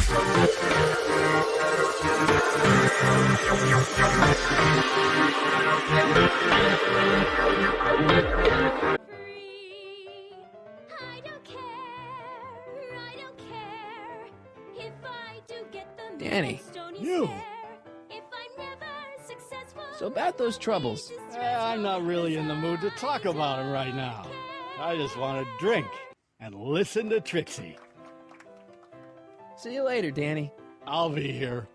I don't care. I don't care if I do get the Danny, you. If I'm never successful. So about those troubles. I'm not really in the mood to talk about them right now. I just want to drink and listen to Trixie. See you later, Danny. I'll be here.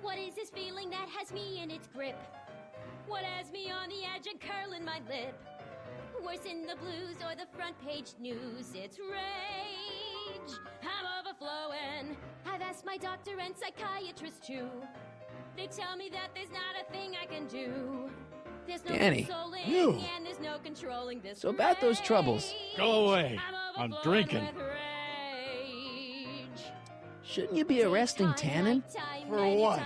What is this feeling that has me in its grip? What has me on the edge and curling my lip? Worse in the blues or the front page news, it's rage. I'm overflowing. I've asked my doctor and psychiatrist too. They tell me that there's not a thing I can do. There's no Danny, consoling you. and there's no controlling this. So about those rage. troubles. Go away. I'm overflowing drinking. with rage. Shouldn't you be arresting Tannen? For what?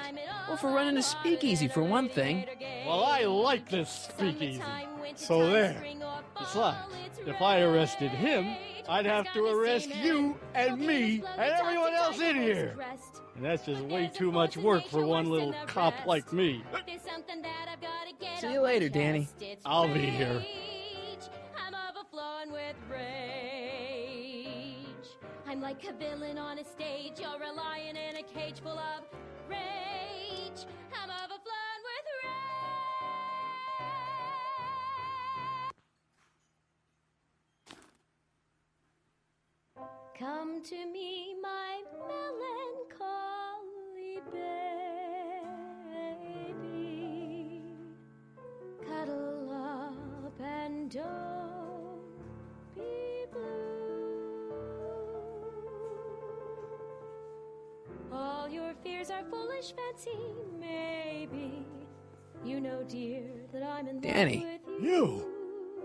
Well, for running a speakeasy, for one thing. Well, I like this speakeasy. So there. Besides, if I arrested him, I'd have to arrest you and me and everyone else in here. And that's just way too much work for one little cop like me. See you later, Danny. I'll be here. I'm overflowing with rage. I'm like a villain on a stage. You're a lion in a cage full of rage. I'm overflowing with rage. Come to me, my melancholy baby. Cuddle up and don't be blue. All your fears are foolish fancy, maybe. You know, dear, that I'm in Danny. love with You.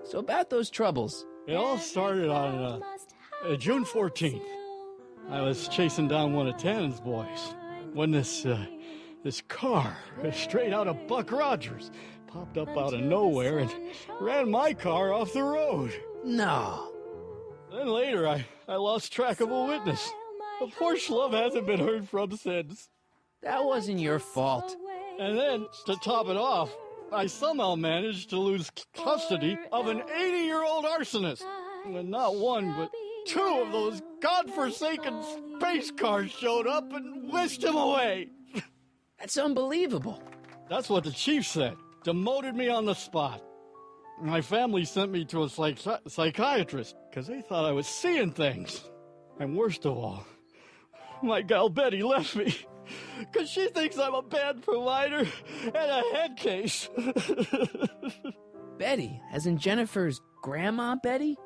So about those troubles. It all started on June 14th. I was chasing down one of Tannen's boys when this car, straight out of Buck Rogers, popped up out of nowhere and ran my car off the road. No. Then later, I lost track of a witness. The poor schlub hasn't been heard from since. That wasn't your fault. And then, to top it off, I somehow managed to lose custody of an 80-year-old arsonist. And not one, but two of those godforsaken space cars showed up and whisked him away. That's unbelievable. That's what the chief said. Demoted me on the spot. My family sent me to a psychiatrist because they thought I was seeing things. And worst of all, my gal Betty left me because she thinks I'm a bad provider and a head case. Betty, as in Jennifer's grandma Betty?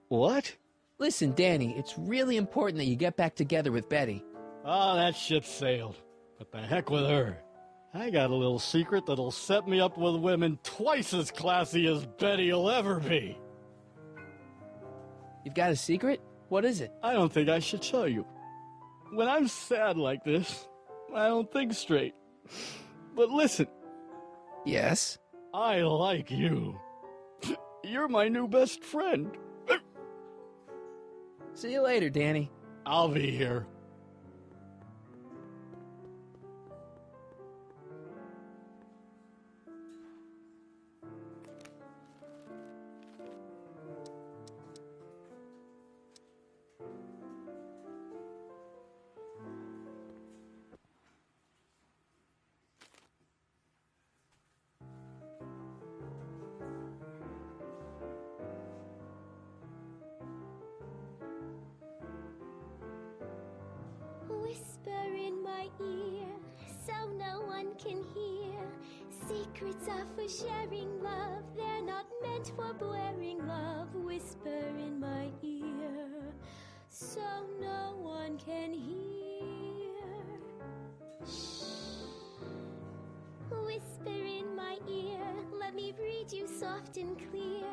What? Listen, Danny, it's really important that you get back together with Betty. Oh, that ship sailed. But the heck with her. I got a little secret that'll set me up with women twice as classy as Betty'll ever be. You've got a secret? What is it? I don't think I should tell you. When I'm sad like this, I don't think straight. But listen, Yes? I like you. You're my new best friend. See you later, Danny. I'll be here. Whisper in my ear so no one can hear. Secrets are for sharing love, they're not meant for blaring love. Whisper in my ear so no one can hear. crystal clear.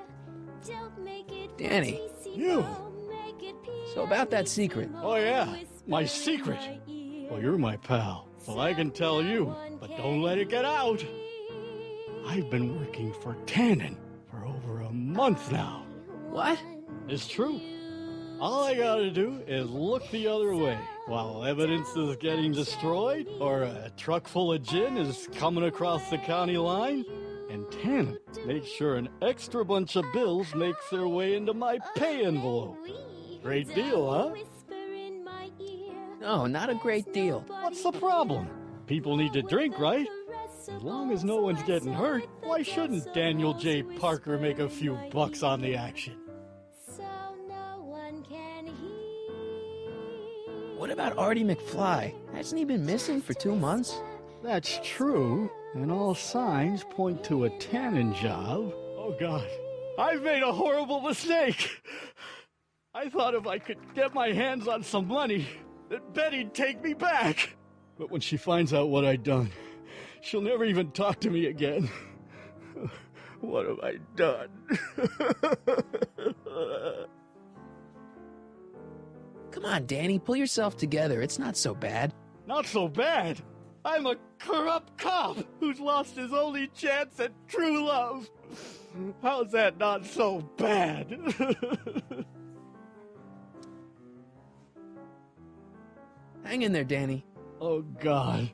Don't make it Danny. You. Make it So about that secret. Oh, yeah. My secret. Well, you're my pal, so I can tell you, but don't let it get out. I've been working for Tannen for over a month now. What? It's true. All I gotta do is look the other way while evidence is getting destroyed or a truck full of gin is coming across the county line. And Tannen makes sure an extra bunch of bills makes their way into my pay envelope. Great deal, huh? No, not a great deal. What's the problem? People need to drink, right? As long as no one's getting hurt, why shouldn't Daniel J. Parker make a few bucks on the action? What about Artie McFly? Hasn't he been missing for 2 months? That's true, and all signs point to a Tannen job. Oh, God. I've made a horrible mistake. I thought if I could get my hands on some money, that Betty'd take me back. But when she finds out what I'd done, she'll never even talk to me again. What have I done? Come on, Danny, pull yourself together. It's not so bad. Not so bad. I'm a corrupt cop who's lost his only chance at true love. How's that not so bad? Hang in there, Danny. Oh, God.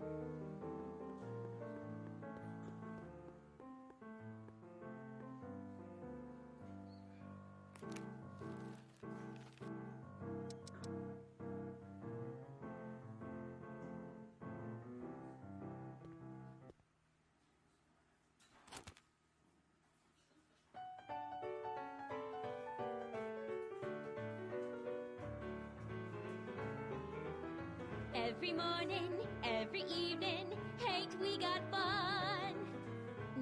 Every morning, every evening, ain't we got fun?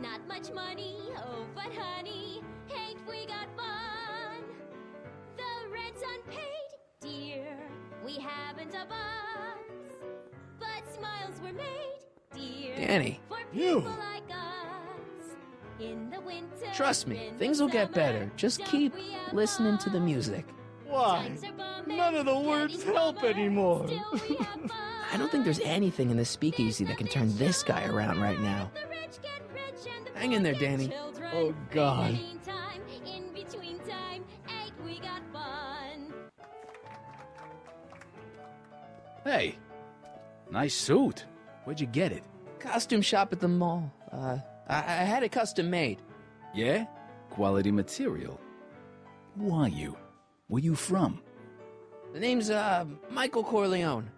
Not much money, oh, but honey, ain't we got fun? The rent's unpaid, dear, we haven't a bus, but smiles were made, dear, Danny. for You. people like us. In the winter, Trust me, in the things will get summer, better. Just don't keep we have listening to the fun? music. Why? Times are bumming, None of the words Daddy's help summer, anymore. still we have fun. I don't think there's anything in the speakeasy that can turn this guy around right now. The rich get rich and the Hang in there, poor get Danny. children. Oh, God. In the meantime, in between time, ain't we got fun? Hey, nice suit. Where'd you get it? Costume shop at the mall. I had it custom made. Yeah? Quality material. Who are you? Where you from? The name's, Michael Corleone.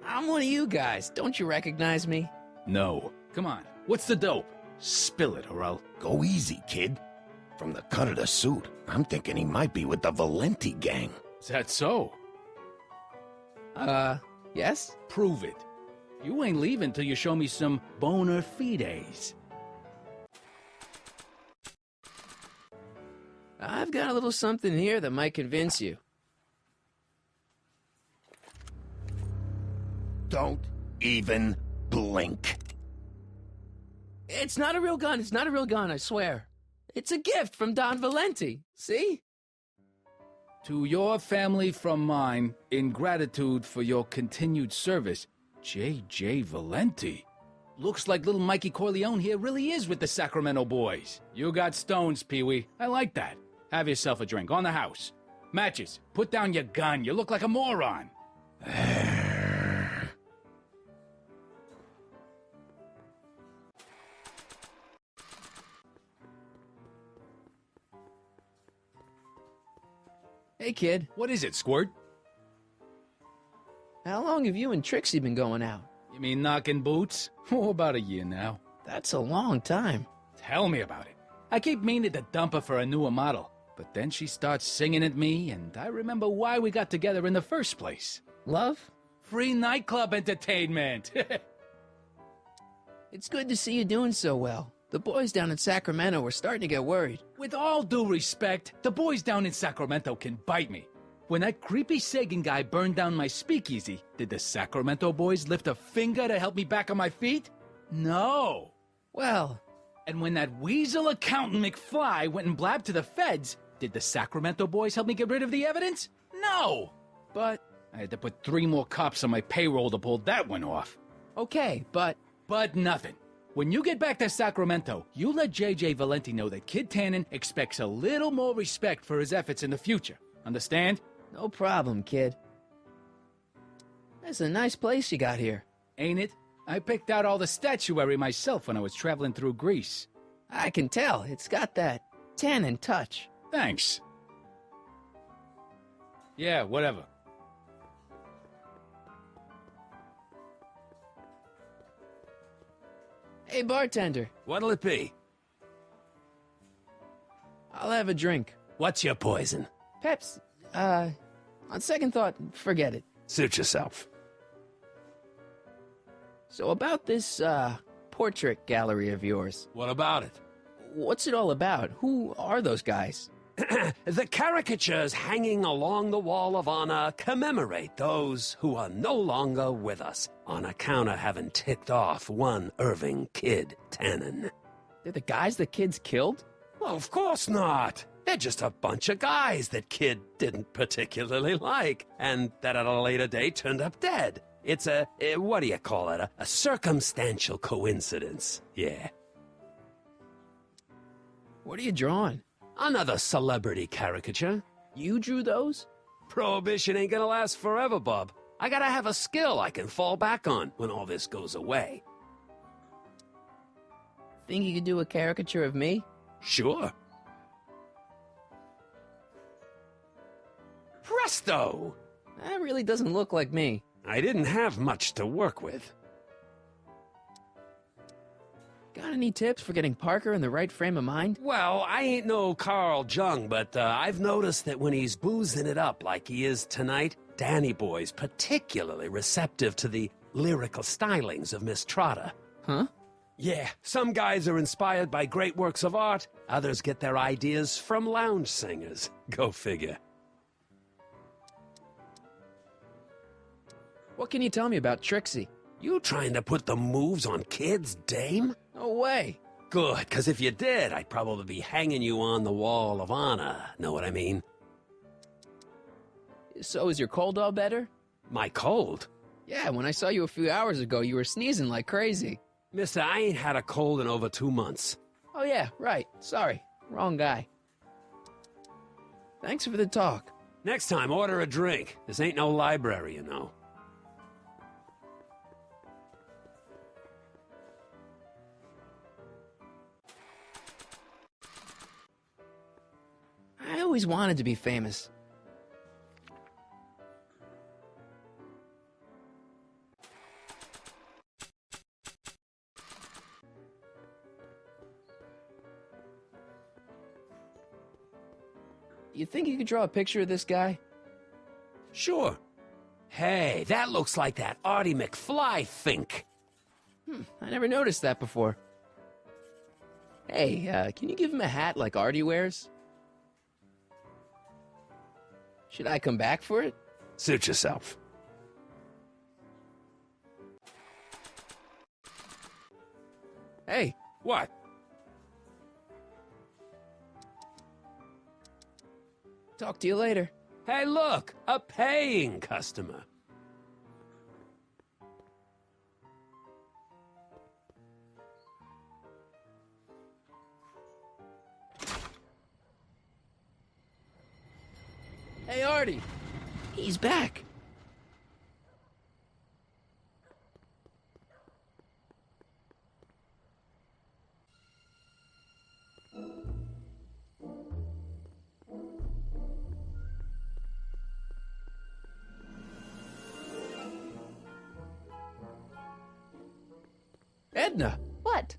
I'm one of you guys. Don't you recognize me? No. Come on, what's the dope? Spill it, or I'll... Go easy, kid. From the cut of the suit, I'm thinking he might be with the Valenti gang. Is that so? Yes? Prove it. You ain't leaving till you show me some bona fides. I've got a little something here that might convince you. Don't even blink. It's not a real gun. It's not a real gun, I swear. It's a gift from Don Valenti. See? To your family from mine, in gratitude for your continued service, J.J. Valenti. Looks like little Mikey Corleone here really is with the Sacramento boys. You got stones, Pee-wee. I like that. Have yourself a drink on the house. Matches, put down your gun. You look like a moron. Hey, kid. What is it, Squirt? How long have you and Trixie been going out? You mean knocking boots? Oh, about a year now. That's a long time. Tell me about it. I keep meaning to dump her for a newer model, but then she starts singing at me, and I remember why we got together in the first place. Love? Free nightclub entertainment! It's good to see you doing so well. The boys down in Sacramento were starting to get worried. With all due respect, the boys down in Sacramento can bite me. When that creepy Sagan guy burned down my speakeasy, did the Sacramento boys lift a finger to help me back on my feet? No. Well, And when that weasel accountant McFly went and blabbed to the feds, did the Sacramento boys help me get rid of the evidence? No. but, I had to put 3 more cops on my payroll to pull that one off. okay, but... But nothing. When you get back to Sacramento, you let J.J. Valenti know that Kid Tannen expects a little more respect for his efforts in the future. Understand? No problem, kid. That's a nice place you got here. Ain't it? I picked out all the statuary myself when I was traveling through Greece. I can tell. It's got that Tannen touch. Thanks. Yeah, whatever. Hey, bartender. What'll it be? I'll have a drink. What's your poison? Peps, on second thought, forget it. Suit yourself. So about this, portrait gallery of yours. What about it? What's it all about? Who are those guys? The caricatures hanging along the wall of honor commemorate those who are no longer with us on account of having ticked off one Irving Kid Tannen. They're the guys the kids killed? Well, of course not. They're just a bunch of guys that Kid didn't particularly like, and that at a later date turned up dead. It's what do you call it? A circumstantial coincidence. Yeah. What are you drawing? Another celebrity caricature. You drew those? Prohibition ain't gonna last forever, Bob. I gotta have a skill I can fall back on when all this goes away. Think you could do a caricature of me? Sure. Presto! That really doesn't look like me. I didn't have much to work with. Got any tips for getting Parker in the right frame of mind? Well, I ain't no Carl Jung, but I've noticed that when he's boozing it up like he is tonight, Danny Boy's particularly receptive to the lyrical stylings of Miss Trotter. Huh? Yeah, some guys are inspired by great works of art, others get their ideas from lounge singers. Go figure. What can you tell me about Trixie? You trying to put the moves on kids, dame? No way. Good, because if you did, I'd probably be hanging you on the wall of honor. Know what I mean? So is your cold all better? My cold? Yeah, when I saw you a few hours ago, you were sneezing like crazy. Mister, I ain't had a cold in over 2 months. Oh yeah, right. Sorry. Wrong guy. Thanks for the talk. Next time, order a drink. This ain't no library, you know. I always wanted to be famous. You think you could draw a picture of this guy? Sure. Hey, that looks like that Artie McFly think. I never noticed that before. Hey, can you give him a hat like Artie wears? Should I come back for it? Suit yourself. Hey, What? talk to you later. Hey, look, a paying customer. Hey, Artie. He's back. Edna. What?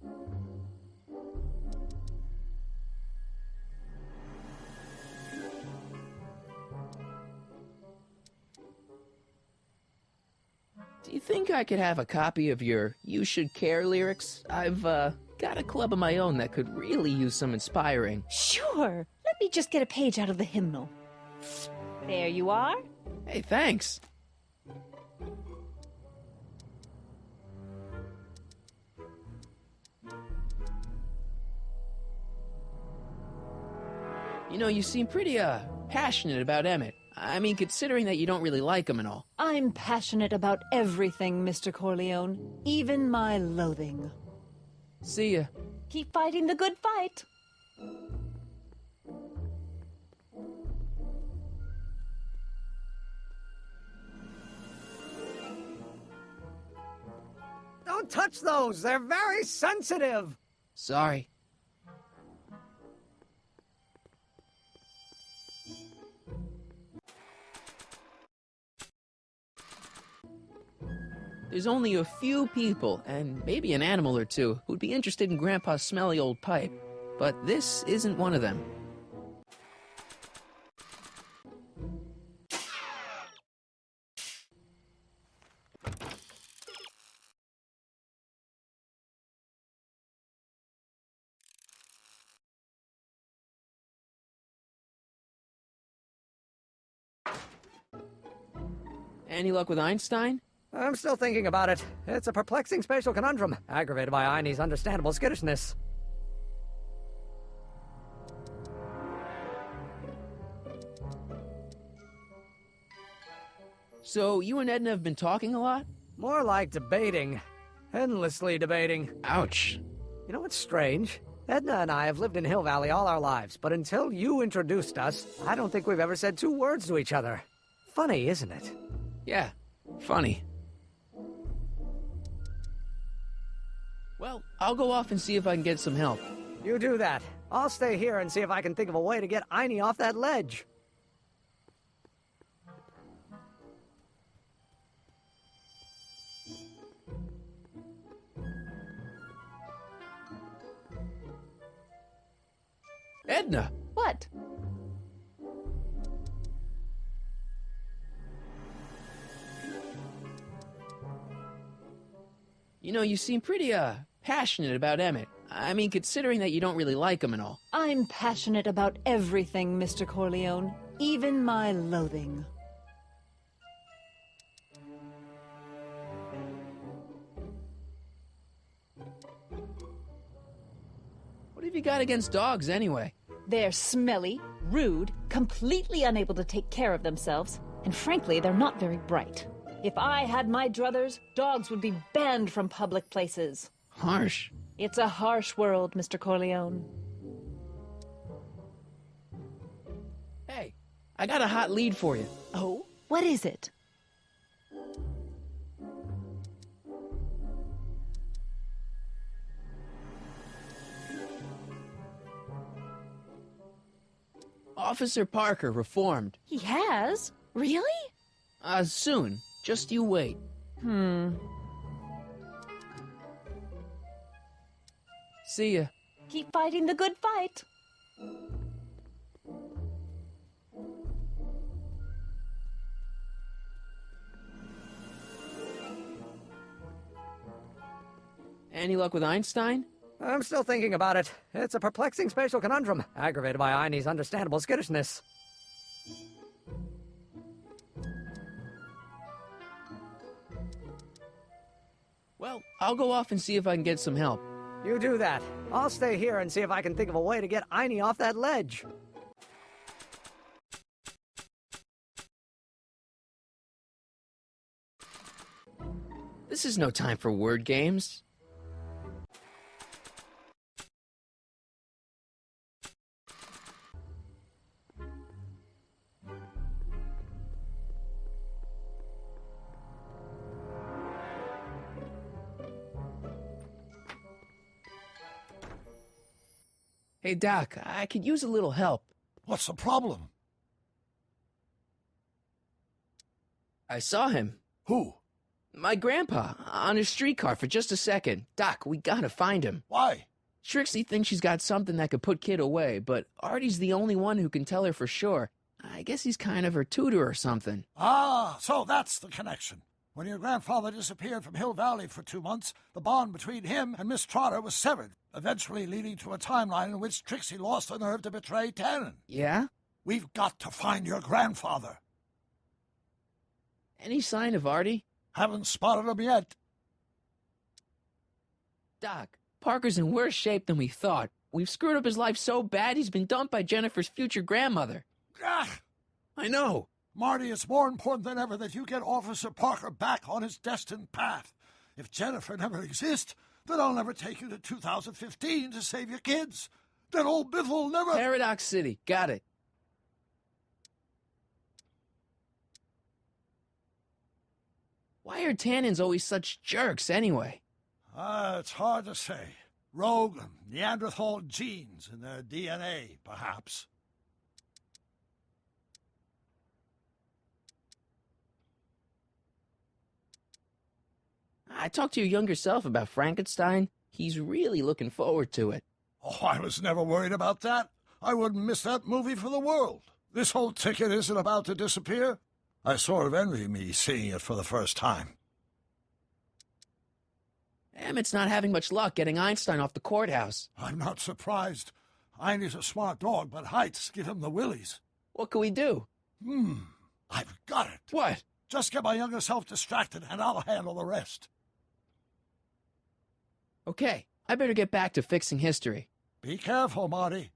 Do you think I could have a copy of your You Should Care lyrics? I've, got a club of my own that could really use some inspiring. Sure. Let me just get a page out of the hymnal. There you are. Hey, thanks. You know, you seem pretty, passionate about Emmett. I mean, considering that you don't really like him and all. I'm passionate about everything, Mr. Corleone, even my loathing. See ya. Keep fighting the good fight. Don't touch those! They're very sensitive! Sorry. There's only a few people, and maybe an animal or two, who'd be interested in Grandpa's smelly old pipe. But this isn't one of them. Any luck with Einstein? I'm still thinking about it. It's a perplexing spatial conundrum, aggravated by Einie's understandable skittishness. So, you and Edna have been talking a lot? More like debating. Endlessly debating. Ouch. You know what's strange? Edna and I have lived in Hill Valley all our lives, but until you introduced us, I don't think we've ever said 2 words to each other. Funny, isn't it? Yeah, funny. Well, I'll go off and see if I can get some help. You do that. I'll stay here and see if I can think of a way to get Einie off that ledge. Edna! What? You know, you seem pretty, passionate about Emmett. I mean, considering that you don't really like him and all. I'm passionate about everything, Mr. Corleone, even my loathing. What have you got against dogs, anyway? They're smelly, rude, completely unable to take care of themselves, and frankly, they're not very bright. If I had my druthers, dogs would be banned from public places. Harsh. It's a harsh world, Mr. Corleone. Hey, I got a hot lead for you. Oh? What is it? Officer Parker reformed. He has? Really? Soon. Just you wait. See ya. Keep fighting the good fight. Any luck with Einstein? I'm still thinking about it. It's a perplexing spatial conundrum, aggravated by Einie's understandable skittishness. Well, I'll go off and see if I can get some help. You do that. I'll stay here and see if I can think of a way to get Einie off that ledge. This is no time for word games. Hey, Doc, I could use a little help. What's the problem? I saw him. Who? My grandpa, on a streetcar for just a second. Doc, we gotta find him. Why? Trixie thinks she's got something that could put Kid away, but Artie's the only one who can tell her for sure. I guess he's kind of her tutor or something. Ah, so that's the connection. When your grandfather disappeared from Hill Valley for 2 months, the bond between him and Miss Trotter was severed, eventually leading to a timeline in which Trixie lost the nerve to betray Tannen. Yeah? We've got to find your grandfather. Any sign of Artie? Haven't spotted him yet. Doc, Parker's in worse shape than we thought. We've screwed up his life so bad he's been dumped by Jennifer's future grandmother. Ah, I know. Marty, it's more important than ever that you get Officer Parker back on his destined path. If Jennifer never exists, then I'll never take you to 2015 to save your kids. Then old Biff will never... Paradox City. Got it. Why are Tannens always such jerks, anyway? It's hard to say. Rogue Neanderthal genes in their DNA, perhaps. I talked to your younger self about Frankenstein. He's really looking forward to it. Oh, I was never worried about that. I wouldn't miss that movie for the world. This whole ticket isn't about to disappear. I sort of envy me seeing it for the first time. Emmett's not having much luck getting Einstein off the courthouse. I'm not surprised. Einie's a smart dog, but heights give him the willies. What can we do? I've got it. What? Just get my younger self distracted, and I'll handle the rest. Okay, I better get back to fixing history. Be careful, Marty.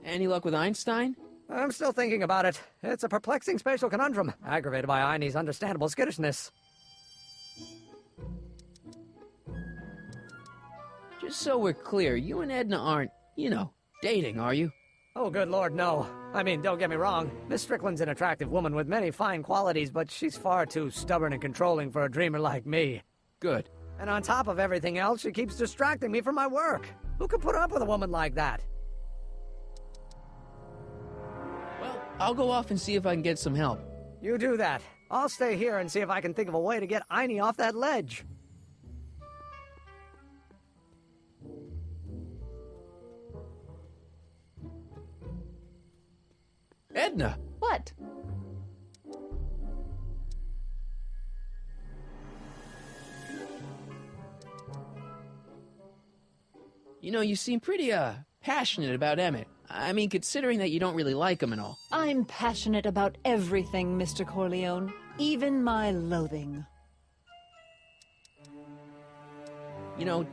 Any luck with Einstein? I'm still thinking about it. It's a perplexing spatial conundrum, aggravated by Einie's understandable skittishness. Just so we're clear, you and Edna aren't, dating, are you? Oh, good Lord, no. I mean, don't get me wrong. Miss Strickland's an attractive woman with many fine qualities, but she's far too stubborn and controlling for a dreamer like me. Good. And on top of everything else, she keeps distracting me from my work. Who could put up with a woman like that? Well, I'll go off and see if I can get some help. You do that. I'll stay here and see if I can think of a way to get Einie off that ledge. Edna! What? You seem pretty, passionate about Emmett. I mean, considering that you don't really like him and all. I'm passionate about everything, Mr. Corleone. Even my loathing.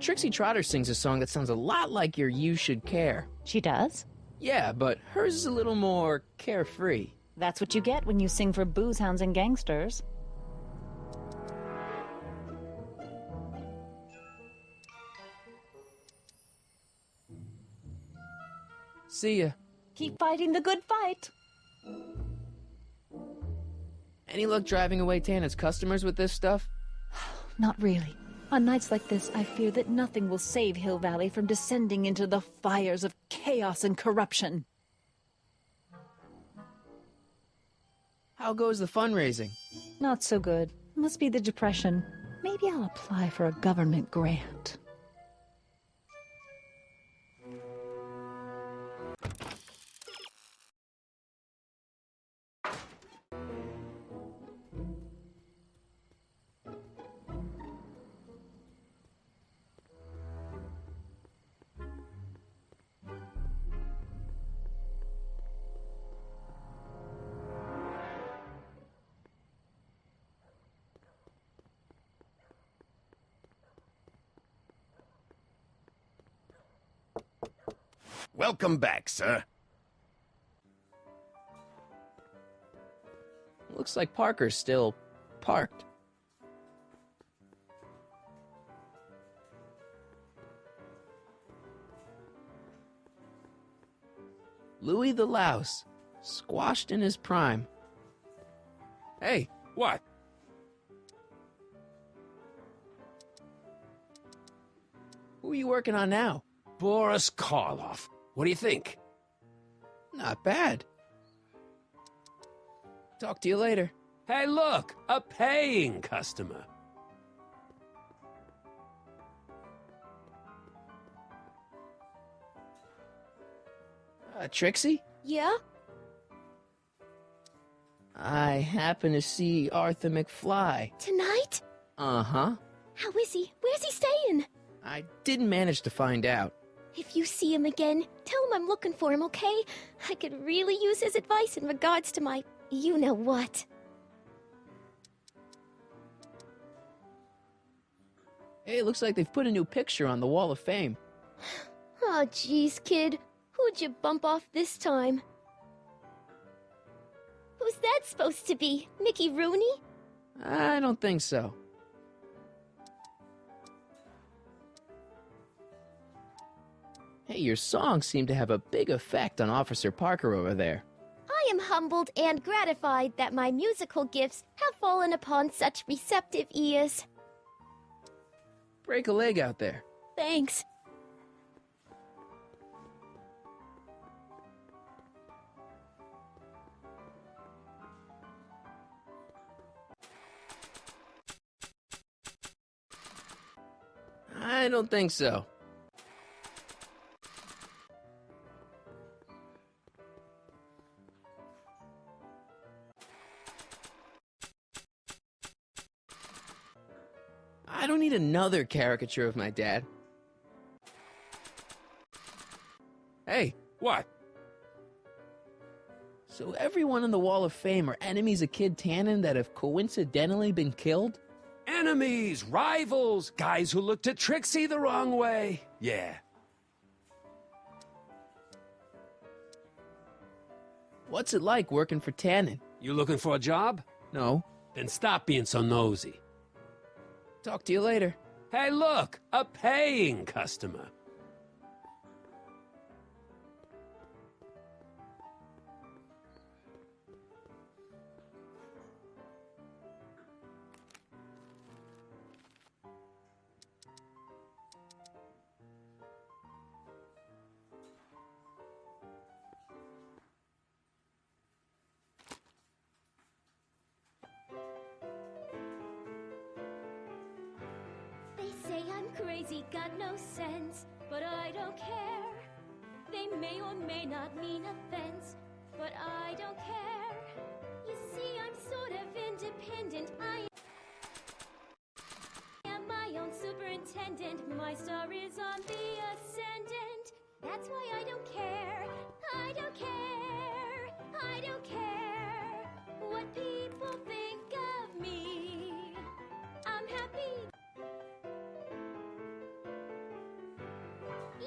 Trixie Trotter sings a song that sounds a lot like your You Should Care. She does? Yeah, but hers is a little more carefree. That's what you get when you sing for booze hounds and gangsters. See ya. Keep fighting the good fight. Any luck driving away Tannen's customers with this stuff? Not really. On nights like this, I fear that nothing will save Hill Valley from descending into the fires of chaos and corruption. How goes the fundraising? Not so good. Must be the depression. Maybe I'll apply for a government grant. Welcome back, sir. Looks like Parker's still parked. Louis the Louse, squashed in his prime. Hey, what? Who are you working on now? Boris Karloff. What do you think? Not bad. Talk to you later. Hey, look! A paying customer. Trixie? Yeah? I happen to see Arthur McFly. Tonight? Uh-huh. How is he? Where's he staying? I didn't manage to find out. If you see him again, tell him I'm looking for him, okay? I could really use his advice in regards to my you-know-what. Hey, it looks like they've put a new picture on the Wall of Fame. Oh, jeez, kid. Who'd you bump off this time? Who's that supposed to be? Mickey Rooney? I don't think so. Hey, your songs seem to have a big effect on Officer Parker over there. I am humbled and gratified that my musical gifts have fallen upon such receptive ears. Break a leg out there. Thanks. I don't think so. I don't need another caricature of my dad. Hey, What? so everyone on the Wall of Fame are enemies of Kid Tannen that have coincidentally been killed? Enemies, rivals, guys who looked at Trixie the wrong way. Yeah. What's it like working for Tannen? You looking for a job? No. Then stop being so nosy. Talk to you later. Hey, look, a paying customer. They say I'm crazy, got no sense, but I don't care. They may or may not mean offense, but I don't care. You see, I'm sort of independent. I am my own superintendent. My star is on the ascendant. That's why I don't care. I don't care. I don't care what people think of me. I'm happy.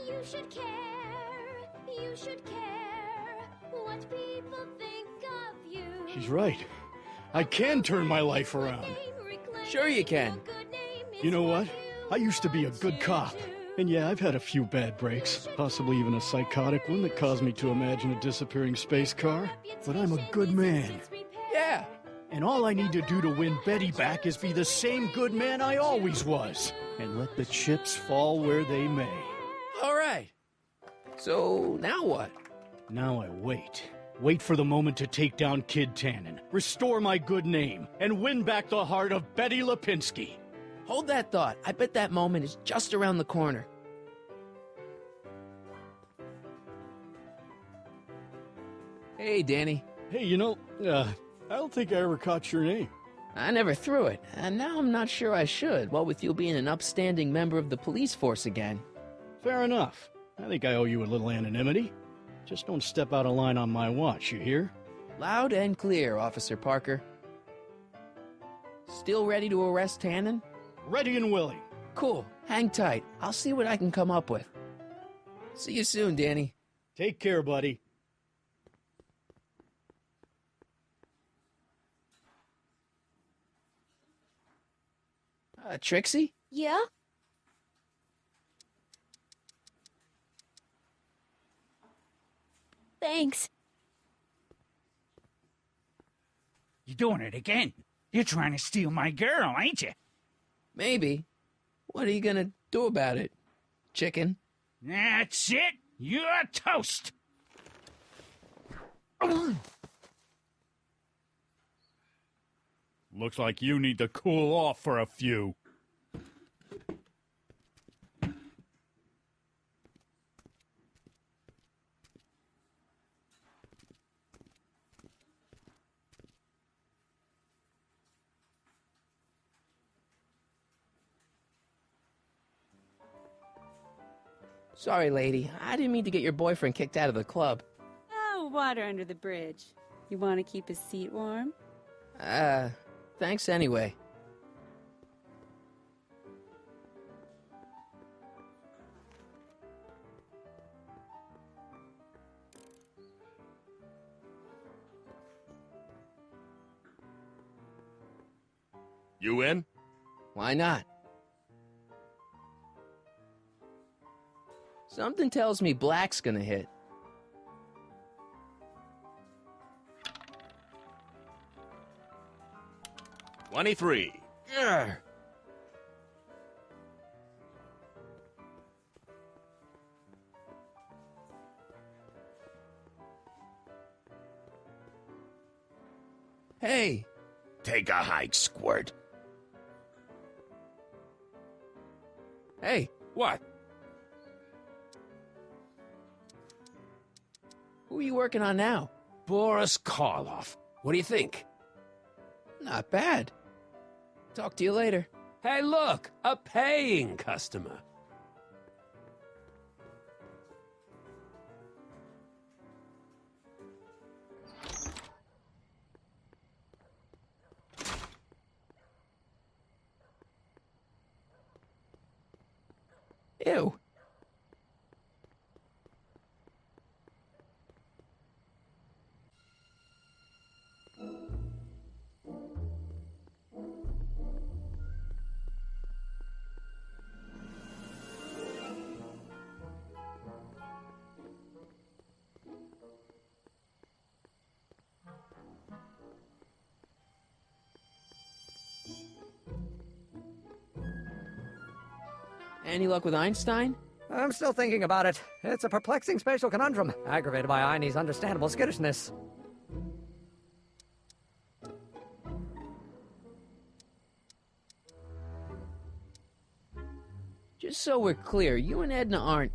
You should care, you should care what people think of you. She's right. I can turn my life around. Sure you can. You know what? I used to be a good cop. And yeah, I've had a few bad breaks, possibly even a psychotic one that caused me to imagine a disappearing space car. But I'm a good man. Yeah. And all I need to do to win Betty back is be the same good man I always was. And let the chips fall where they may. All right. So, now what? Now I wait. Wait for the moment to take down Kid Tannen, restore my good name, and win back the heart of Betty Lipinski. Hold that thought. I bet that moment is just around the corner. Hey, Danny. Hey, you know, I don't think I ever caught your name. I never threw it, and now I'm not sure I should, what with you being an upstanding member of the police force again. Fair enough. I think I owe you a little anonymity. Just don't step out of line on my watch, you hear? Loud and clear, Officer Parker. Still ready to arrest Tannen? Ready and willing. Cool. Hang tight. I'll see what I can come up with. See you soon, Danny. Take care, buddy. Trixie? Yeah? Thanks. You're doing it again. You're trying to steal my girl, ain't you? Maybe. What are you gonna do about it, chicken? That's it. You're toast. Looks like you need to cool off for a few. Sorry, lady. I didn't mean to get your boyfriend kicked out of the club. Oh, water under the bridge. You want to keep his seat warm? Thanks anyway. You in? Why not? Something tells me black's gonna hit. $23. Grr. Hey, Take a hike, Squirt. hey, What? who are you working on now? Boris Karloff. What do you think? Not bad. Talk to you later. Hey, look, a paying customer. Ew. Any luck with Einstein? I'm still thinking about it. It's a perplexing spatial conundrum, aggravated by Einie's understandable skittishness. Just so we're clear, you and Edna aren't,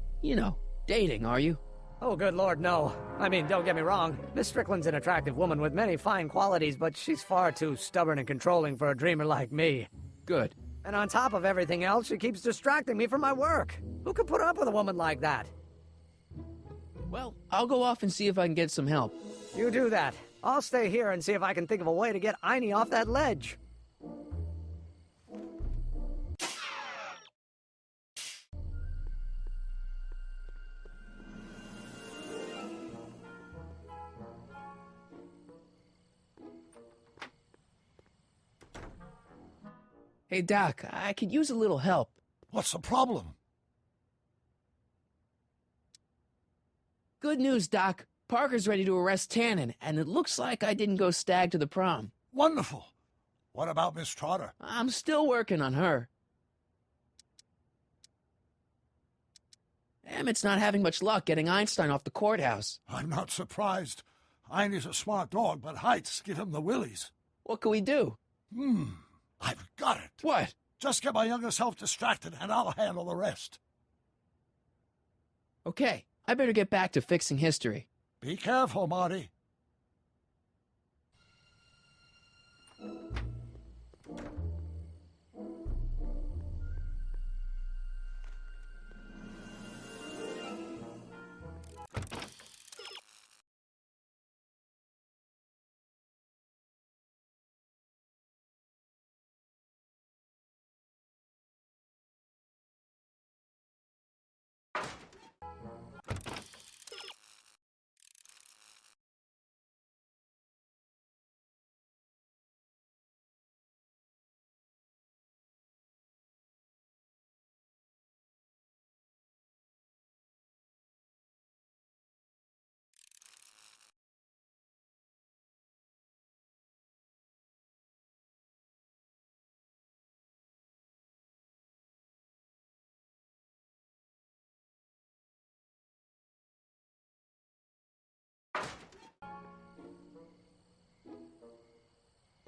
dating, are you? Oh, good lord, no. I mean, don't get me wrong. Miss Strickland's an attractive woman with many fine qualities, but she's far too stubborn and controlling for a dreamer like me. Good. And on top of everything else, she keeps distracting me from my work. Who could put up with a woman like that? Well, I'll go off and see if I can get some help. You do that. I'll stay here and see if I can think of a way to get Einie off that ledge. Hey, Doc, I could use a little help. What's the problem? Good news, Doc. Parker's ready to arrest Tannen, and it looks like I didn't go stag to the prom. Wonderful. What about Miss Trotter? I'm still working on her. Emmett's not having much luck getting Einstein off the courthouse. I'm not surprised. Einie's a smart dog, but heights give him the willies. What can we do? I've got it. What? Just get my younger self distracted, and I'll handle the rest. Okay, I better get back to fixing history. Be careful, Marty.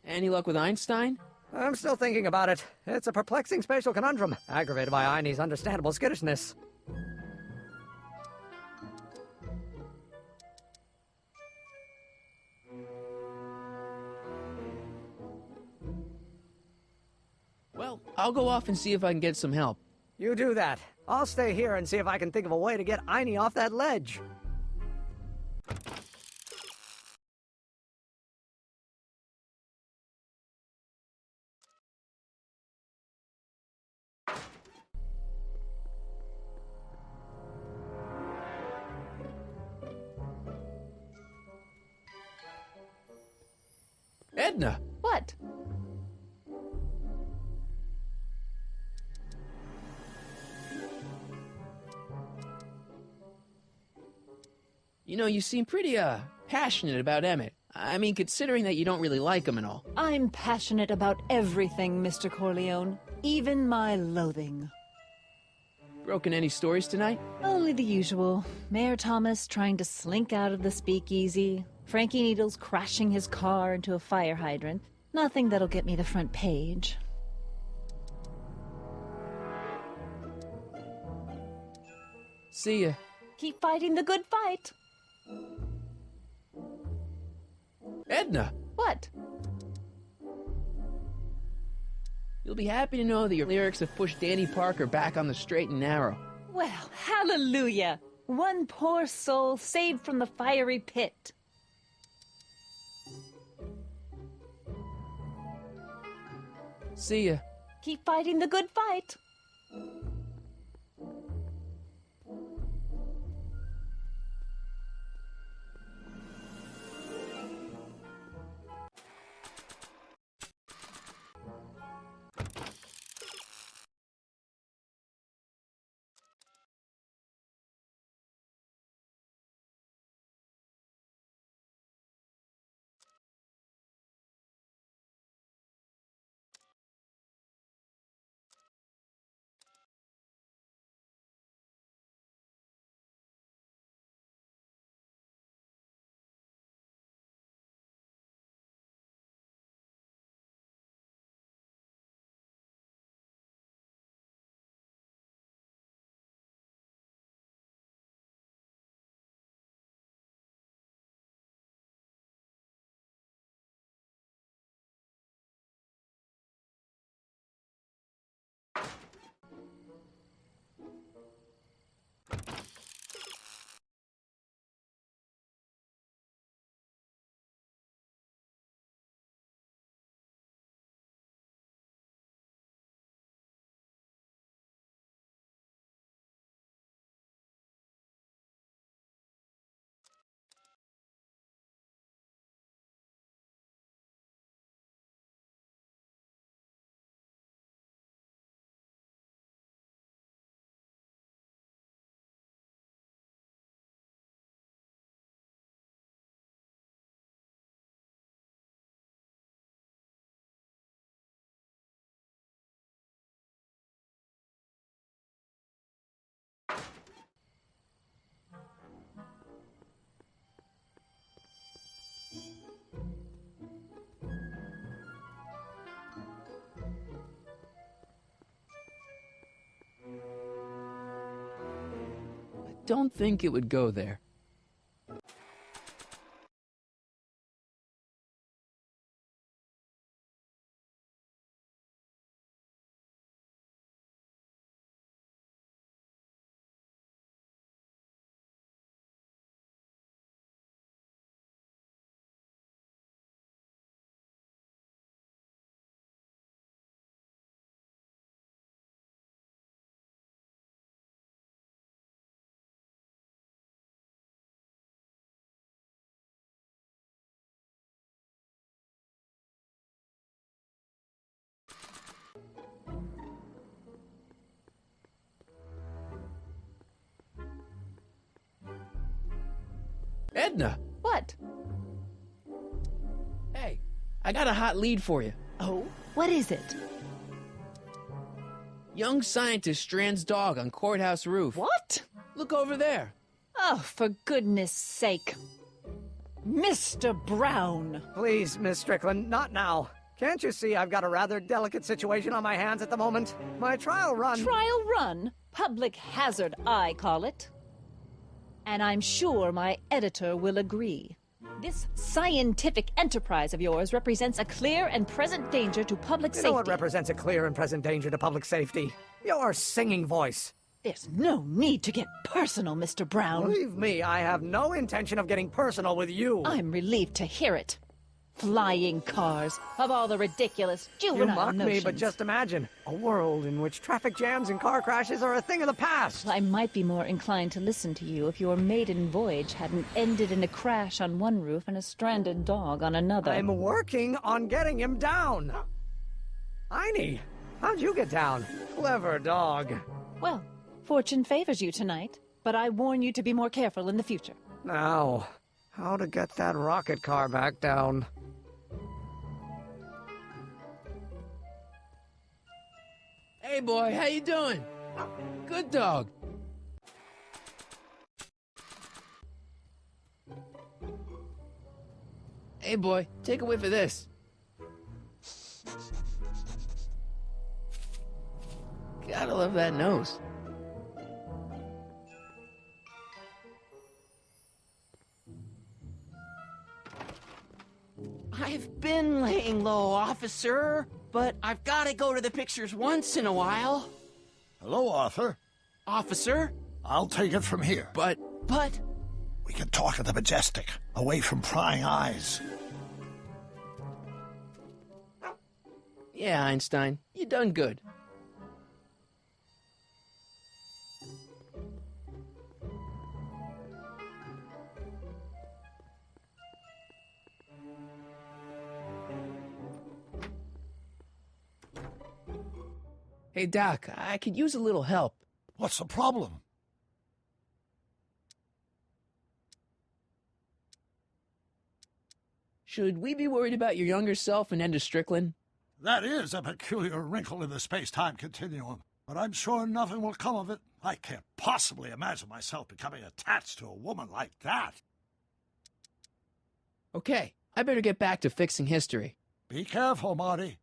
Any luck with Einstein? I'm still thinking about it. It's a perplexing spatial conundrum, aggravated by Einie's understandable skittishness. Well, I'll go off and see if I can get some help. You do that. I'll stay here and see if I can think of a way to get Einie off that ledge. Edna! What? You know, you seem pretty, passionate about Emmett. I mean, considering that you don't really like him and all. I'm passionate about everything, Mr. Corleone. Even my loathing. Broken any stories tonight? Only the usual. Mayor Thomas trying to slink out of the speakeasy. Frankie Needles crashing his car into a fire hydrant. Nothing that'll get me the front page. See ya. Keep fighting the good fight. Edna! What? You'll be happy to know that your lyrics have pushed Danny Parker back on the straight and narrow. Well, hallelujah! One poor soul saved from the fiery pit. See ya. Keep fighting the good fight. Don't think it would go there. Edna! What? Hey, I got a hot lead for you. Oh? What is it? Young scientist strands dog on courthouse roof. What? Look over there. Oh, for goodness sake. Mr. Brown! Please, Miss Strickland, not now. Can't you see I've got a rather delicate situation on my hands at the moment? My trial run... Trial run? Public hazard, I call it. And I'm sure my editor will agree. This scientific enterprise of yours represents a clear and present danger to public safety. You know what represents a clear and present danger to public safety? Your singing voice. There's no need to get personal, Mr. Brown. Believe me, I have no intention of getting personal with you. I'm relieved to hear it. Flying cars, of all the ridiculous juvenile You mock notions. me, but just imagine a world in which traffic jams and car crashes are a thing of the past. I might be more inclined to listen to you if your maiden voyage hadn't ended in a crash on one roof and a stranded dog on another. I'm working on getting him down. Heine, how'd you get down? Clever dog. Well, fortune favors you tonight, but I warn you to be more careful in the future. Now, how to get that rocket car back down? Hey, boy, how you doing? Good dog. Hey, boy, take a whiff of this. Gotta love that nose. I've been laying low, officer, but I've got to go to the pictures once in a while. Hello, Arthur. Officer? I'll take it from here. But... We can talk at the Majestic, away from prying eyes. Yeah, Einstein, you done good. Hey, Doc, I could use a little help. What's the problem? Should we be worried about your younger self and Enda Strickland? That is a peculiar wrinkle in the space-time continuum, but I'm sure nothing will come of it. I can't possibly imagine myself becoming attached to a woman like that. Okay, I better get back to fixing history. Be careful, Marty.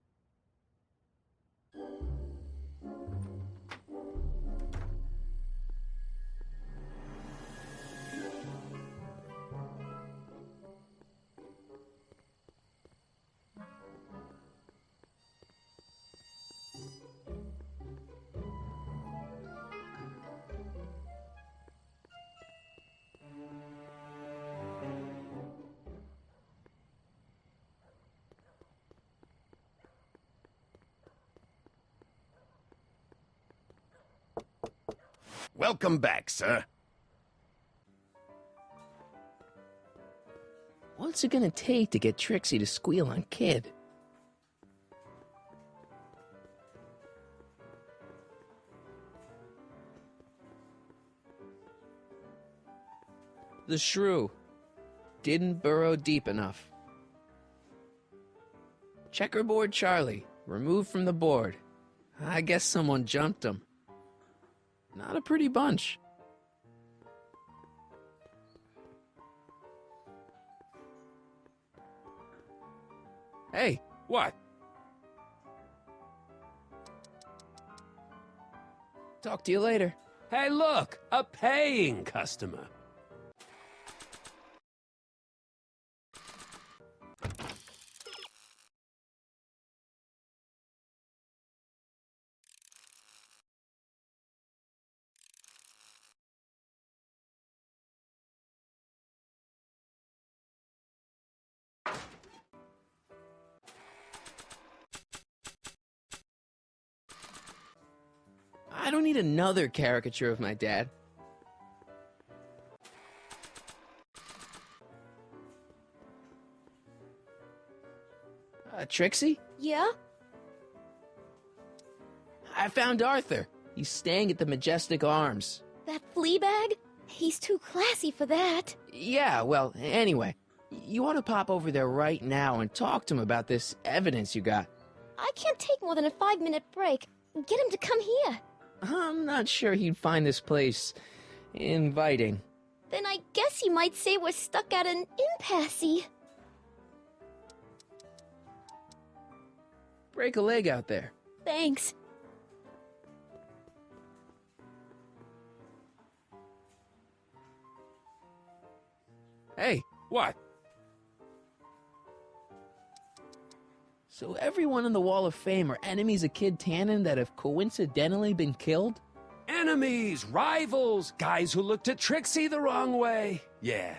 Welcome back, sir. What's it gonna take to get Trixie to squeal on Kid? The shrew didn't burrow deep enough. Checkerboard Charlie, removed from the board. I guess someone jumped him. Not a pretty bunch. Hey, What? talk to you later. Hey, look, a paying customer. I don't need another caricature of my dad. Trixie? Yeah? I found Arthur. He's staying at the Majestic Arms. That flea bag? He's too classy for that. Yeah, well, anyway, you want to pop over there right now and talk to him about this evidence you got. I can't take more than a 5-minute break. Get him to come here. I'm not sure he'd find this place inviting. Then I guess he might say we're stuck at an impasse. Break a leg out there. Thanks. Hey, What? so everyone in the Wall of Fame are enemies of Kid Tannen that have coincidentally been killed? enemies, rivals, guys who looked at Trixie the wrong way. Yeah.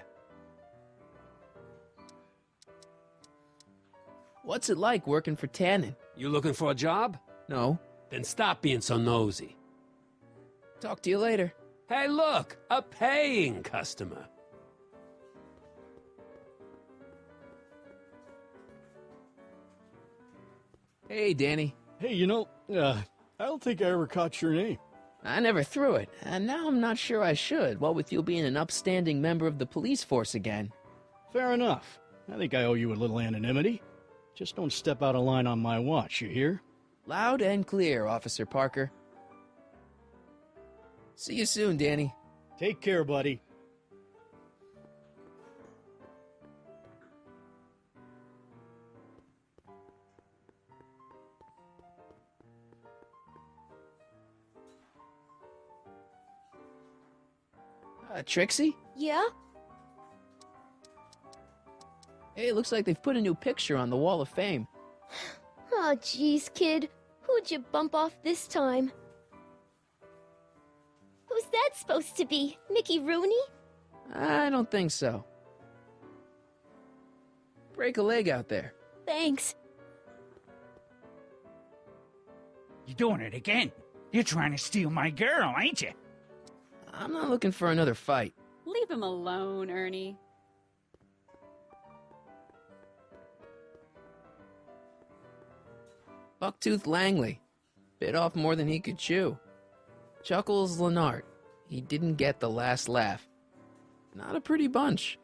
What's it like working for Tannen? You looking for a job? No. Then stop being so nosy. Talk to you later. Hey, look, a paying customer. Hey, Danny. Hey, I don't think I ever caught your name. I never threw it, and now I'm not sure I should, what with you being an upstanding member of the police force again. Fair enough. I think I owe you a little anonymity. Just don't step out of line on my watch, you hear? Loud and clear, Officer Parker. See you soon, Danny. Take care, buddy. Trixie? Yeah? Hey, looks like they've put a new picture on the Wall of Fame. Oh, jeez, kid. Who'd you bump off this time? Who's that supposed to be? Mickey Rooney? I don't think so. Break a leg out there. Thanks. You're doing it again. You're trying to steal my girl, ain't you? I'm not looking for another fight. Leave him alone, Ernie. Bucktooth Langley. Bit off more than he could chew. Chuckles Lenart. He didn't get the last laugh. Not a pretty bunch.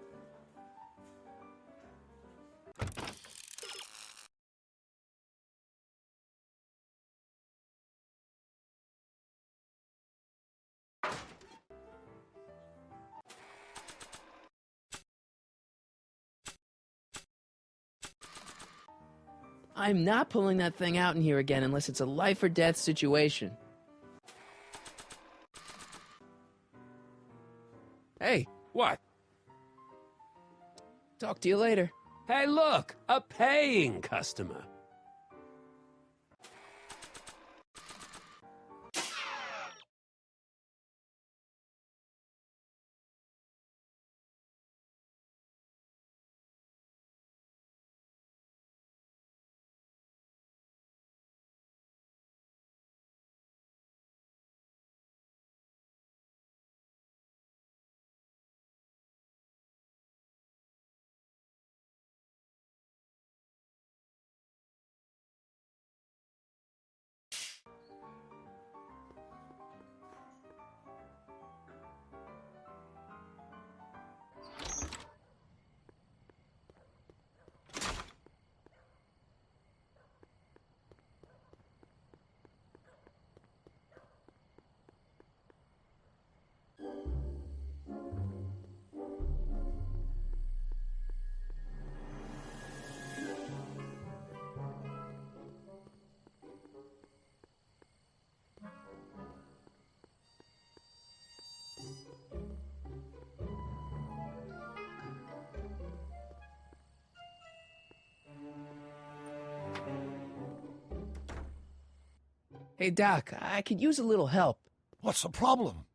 I'm not pulling that thing out in here again unless it's a life or death situation. Hey. What? Talk to you later. Hey, look, a paying customer. Hey, Doc, I could use a little help. What's the problem?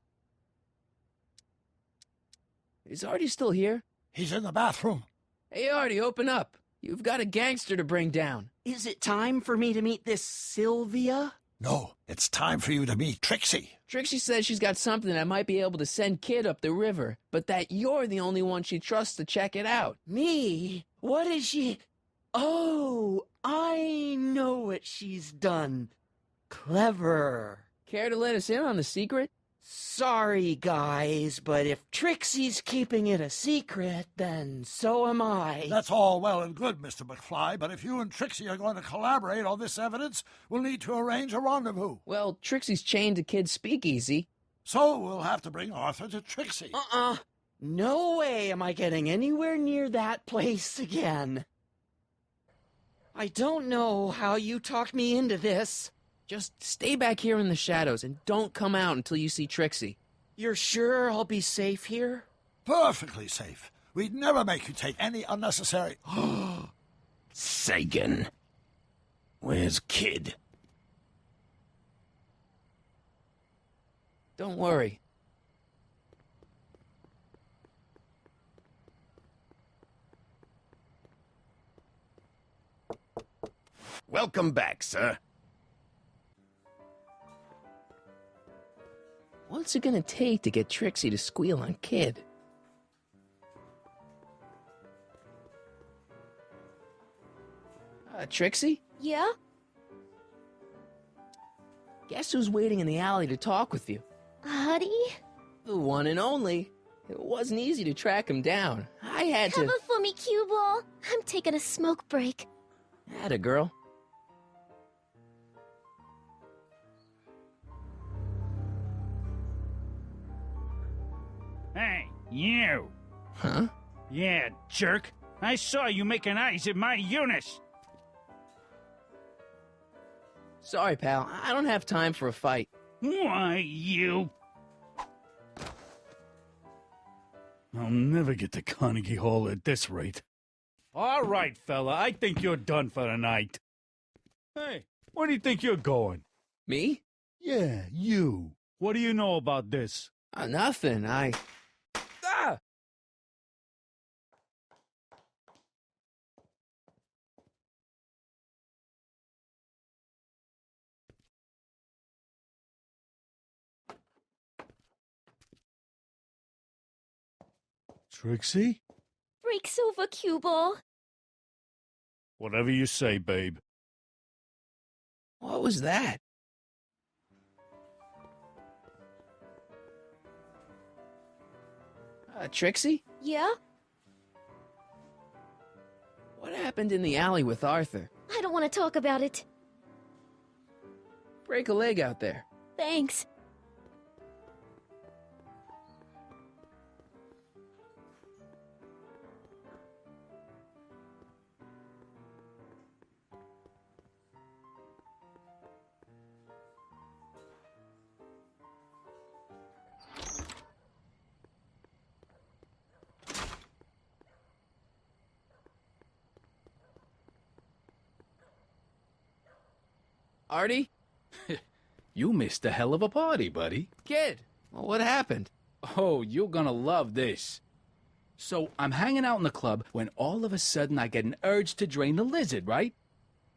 Is Artie still here? He's in the bathroom. Hey, Artie, open up. You've got a gangster to bring down. Is it time for me to meet this Sylvia? No, it's time for you to meet Trixie. Trixie says she's got something that might be able to send Kid up the river, but that you're the only one she trusts to check it out. Me? What is she? Oh, I know what she's done. Clever. Care to let us in on the secret? Sorry, guys, but if Trixie's keeping it a secret, then so am I. That's all well and good, Mr. McFly, but if you and Trixie are going to collaborate on this evidence, we'll need to arrange a rendezvous. Well, Trixie's chained to Kid's speakeasy. So we'll have to bring Arthur to Trixie. No way am I getting anywhere near that place again. I don't know how you talked me into this. Just stay back here in the shadows and don't come out until you see Trixie. You're sure I'll be safe here? Perfectly safe. We'd never make you take any unnecessary... Sagan. Where's Kid? Don't worry. Welcome back, sir. What's it gonna take to get Trixie to squeal on Kid? Trixie? Yeah? Guess who's waiting in the alley to talk with you? Huddy? The one and only. It wasn't easy to track him down. I had to... Cover for me, cue ball. I'm taking a smoke break. Atta girl. Hey, you! Huh? Yeah, jerk. I saw you making eyes at my Eunice. Sorry, pal. I don't have time for a fight. Why, you... I'll never get to Carnegie Hall at this rate. All right, fella, I think you're done for the night. Hey, where do you think you're going? Me? Yeah, you. What do you know about this? Nothing. Ah! Trixie? Breaks over, cue ball. Whatever you say, babe. What was that? Trixie? Yeah? What happened in the alley with Arthur? I don't want to talk about it. Break a leg out there. Thanks. Artie? You missed a hell of a party, buddy. Kid, well, what happened? Oh, you're gonna love this. So, I'm hanging out in the club when all of a sudden I get an urge to drain the lizard, right?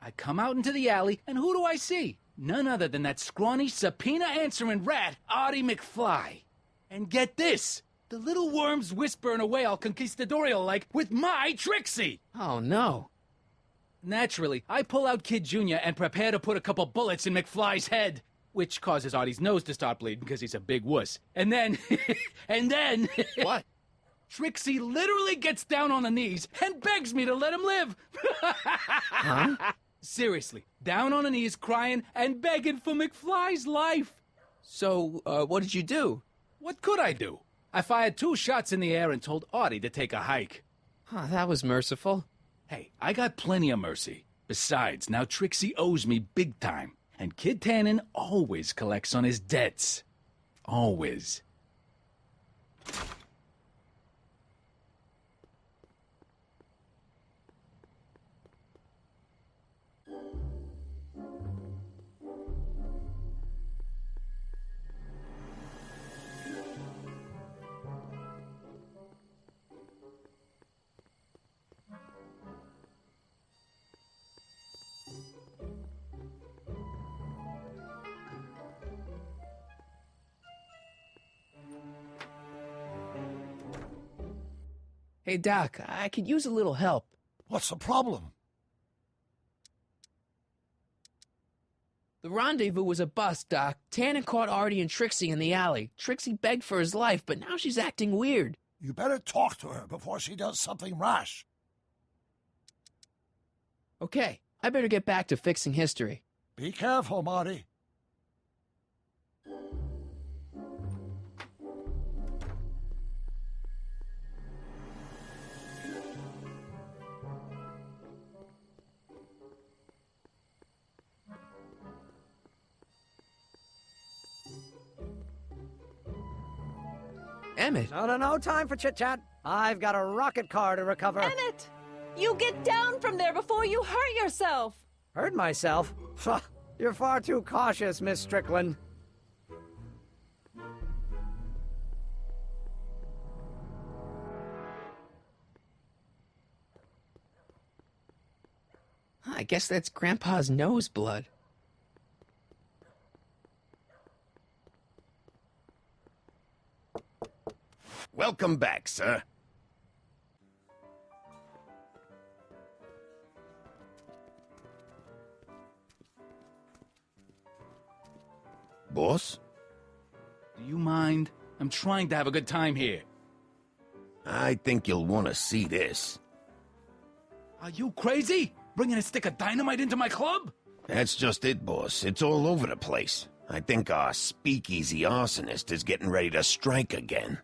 I come out into the alley, and who do I see? None other than that scrawny, subpoena-answering rat, Artie McFly. And get this! The little worm's whispering away all conquistadorial-like with my Trixie! Oh, no. Naturally, I pull out Kid Jr. and prepare to put a couple bullets in McFly's head, which causes Artie's nose to start bleeding because he's a big wuss. And then... What? Trixie literally gets down on her knees and begs me to let him live. Huh? Seriously, down on her knees crying and begging for McFly's life. So, what did you do? What could I do? I fired 2 shots in the air and told Artie to take a hike. Huh, that was merciful. Hey, I got plenty of mercy. Besides, now Trixie owes me big time. And Kid Tannen always collects on his debts. Always. Hey, Doc, I could use a little help. What's the problem? The rendezvous was a bust, Doc. Tannen caught Artie and Trixie in the alley. Trixie begged for his life, but now she's acting weird. You better talk to her before she does something rash. Okay, I better get back to fixing history. Be careful, Marty. Emmett. No time for chit-chat. I've got a rocket car to recover. Emmett! You get down from there before you hurt yourself! Hurt myself? You're far too cautious, Miss Strickland. I guess that's Grandpa's nose blood. Welcome back, sir. Boss? Do you mind? I'm trying to have a good time here. I think you'll want to see this. Are you crazy? Bringing a stick of dynamite into my club? That's just it, boss. It's all over the place. I think our speakeasy arsonist is getting ready to strike again.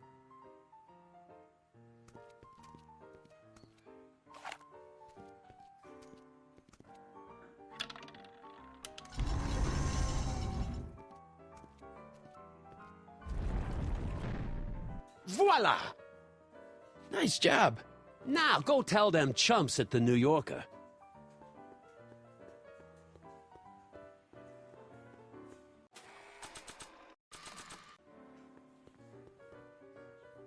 Voila! Nice job. Now go tell them chumps at the New Yorker.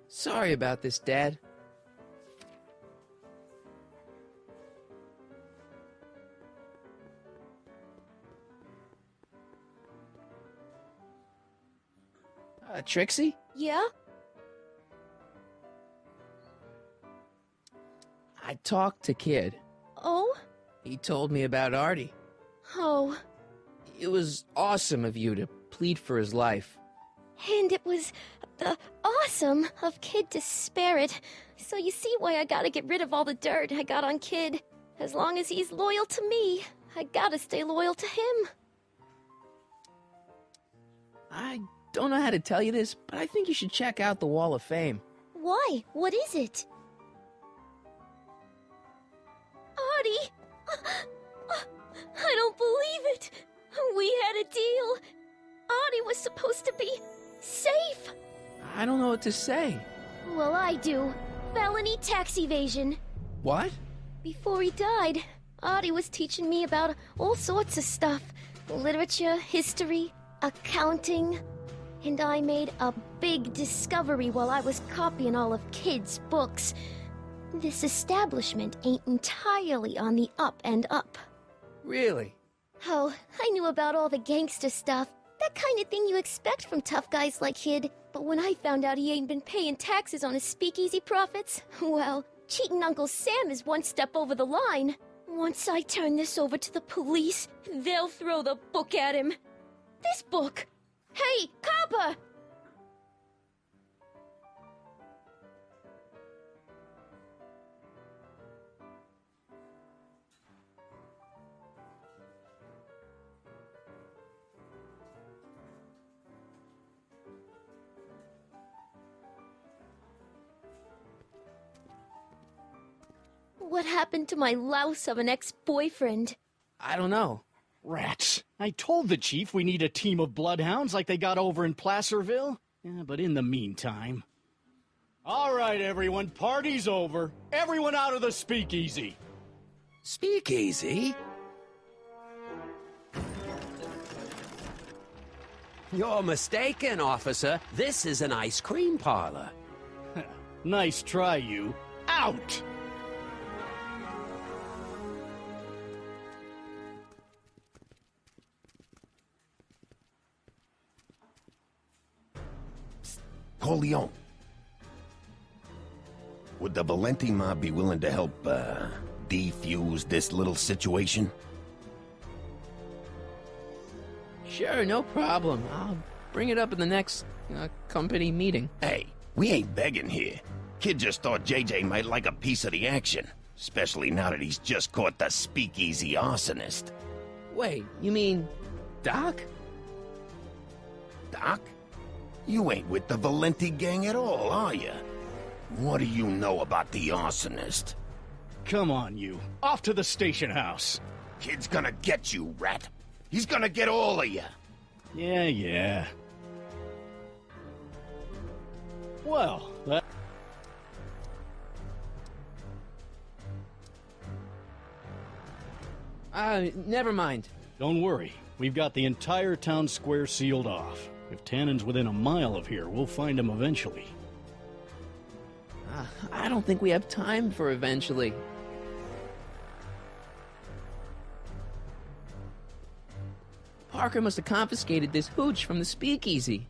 Sorry about this, Dad. Trixie? Yeah? I talked to Kid. Oh? He told me about Artie. Oh. It was awesome of you to plead for his life. And it was awesome of Kid to spare it. So you see why I gotta get rid of all the dirt I got on Kid. As long as he's loyal to me, I gotta stay loyal to him. I don't know how to tell you this, but I think you should check out the Wall of Fame. Why? What is it? Artie! I don't believe it! We had a deal! Artie was supposed to be safe! I don't know what to say. Well, I do. Felony tax evasion. What? Before he died, Artie was teaching me about all sorts of stuff. Literature, history, accounting. And I made a big discovery while I was copying all of Kid's books. This establishment ain't entirely on the up and up. Really? Oh, I knew about all the gangster stuff. That kind of thing you expect from tough guys like Kid. But when I found out he ain't been paying taxes on his speakeasy profits, well, cheating Uncle Sam is one step over the line. Once I turn this over to the police, they'll throw the book at him. This book! Hey, copper! What happened to my louse of an ex-boyfriend? I don't know. Rats. I told the chief we need a team of bloodhounds like they got over in Placerville. Yeah, but in the meantime... All right, everyone, party's over. Everyone out of the speakeasy. Speakeasy? You're mistaken, officer. This is an ice cream parlor. Nice try, you. Out! Corleone. Would the Valenti mob be willing to help, defuse this little situation? Sure, no problem. I'll bring it up in the next company meeting. Hey, we ain't begging here. Kid just thought JJ might like a piece of the action, especially now that he's just caught the speakeasy arsonist. Wait, you mean Doc? Doc? You ain't with the Valenti gang at all, are you? What do you know about the arsonist? Come on, you. Off to the station house. Kid's gonna get you, rat. He's gonna get all of you. Yeah. Well, that... Never mind. Don't worry. We've got the entire town square sealed off. If Tannen's within a mile of here, we'll find him eventually. I don't think we have time for eventually. Parker must have confiscated this hooch from the speakeasy.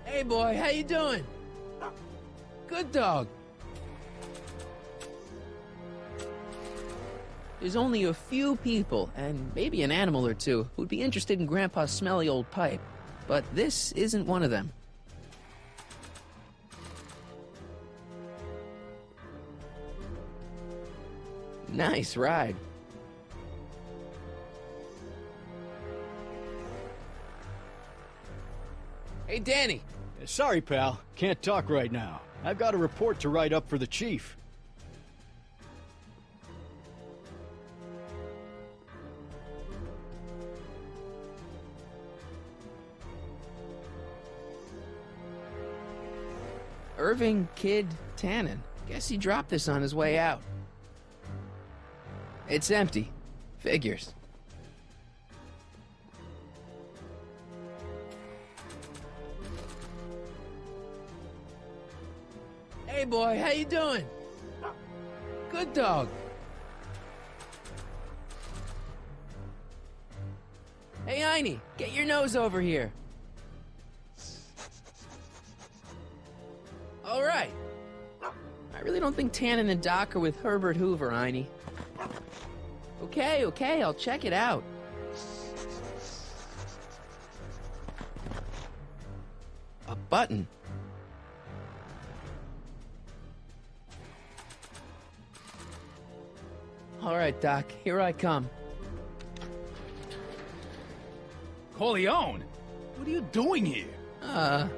Hey boy, how you doing? Good dog. There's only a few people, and maybe an animal or two, who'd be interested in Grandpa's smelly old pipe. But this isn't one of them. Nice ride. Hey, Danny. Sorry, pal. Can't talk right now. I've got a report to write up for the chief. Irving Kid Tannen. Guess he dropped this on his way out. It's empty. Figures. Hey boy, how you doing? Good dog. Hey Einie, get your nose over here. All right. I really don't think Tannen and Doc are with Herbert Hoover, Einie. Okay, I'll check it out. A button. All right, Doc, here I come. Corleone? What are you doing here?